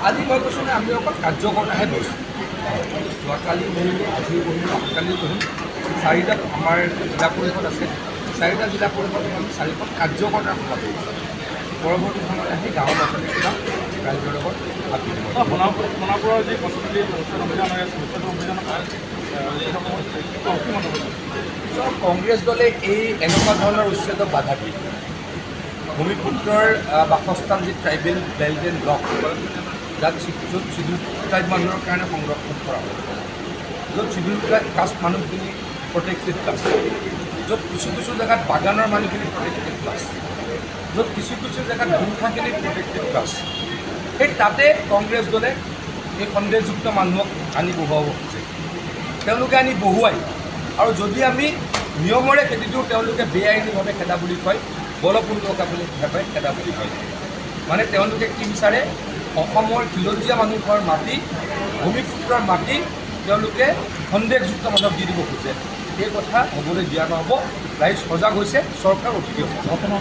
আজি মই কৈছোঁ যে আমি অকল কাৰ্যকৰ্তাহে গৈছোঁ। যোৱাকালি বহিলোঁ, আজি বহিলোঁ, অহাকালিও বহিম। 4টা আমাৰ জিলা পৰিষদ আছে, 4টা জিলা পৰিষদত আমি 4খন কাৰ্যকৰ্তাৰ সভা কৰিছোঁ। পৰৱৰ্তী সময়ত আহি গাঁৱৰ ল'ৰা ছোৱালীবিলাক ৰাইজৰ লগত ভাগ দিব। সোণাপুৰৰ যি 45 উচ্ছেদ অভিযান হৈ আছে, উচ্ছেদ অভিযানৰ কংগ্ৰেছ দলে এনেকুৱা ধৰণৰ উচ্ছেদক বাধা দিয়ে। ভূমিপুত্ৰৰ বাসস্থান যি ট্ৰাইবেল বেল্ট এণ্ড ব্লক, য'ত চিডিউল ট্ৰাইব মানুহৰ কাৰণে সংৰক্ষণ কৰা হয়, য'ত চিডিউল কাষ্ট মানুহখিনি প্ৰটেক্টেড ক্লাছ, য'ত কিছু কিছু জেগাত বাগানৰ মানুহখিনি প্ৰটেক্টেড ক্লাছ, য'ত কিছু কিছু জেগাত গুৰ্খাখিনি প্ৰটেক্টেড ক্লাছ, সেই তাতে কংগ্ৰেছ দলে এই সন্দেহযুক্ত মানুহক আনি বহুৱাব খোজে। তেওঁলোকে আনি বহুৱাই আৰু যদি আমি নিয়মৰে খেদি দিওঁ, তেওঁলোকে বেআইনীভাৱে খেদা বুলি কয়, বলপূৰ্বকভাৱে খেদা বুলি কয়। মানে তেওঁলোকে কি বিচাৰে, অসমৰ খিলঞ্জীয়া মানুহৰ মাটি, ভূমিপুত্ৰৰ মাটি তেওঁলোকে সন্দেহযুক্ত মানুহক দি দিব খোজে। এই কথা হ'বলৈ দিয়া নহ'ব। ৰাইজ সজাগ হৈছে, চৰকাৰ অতি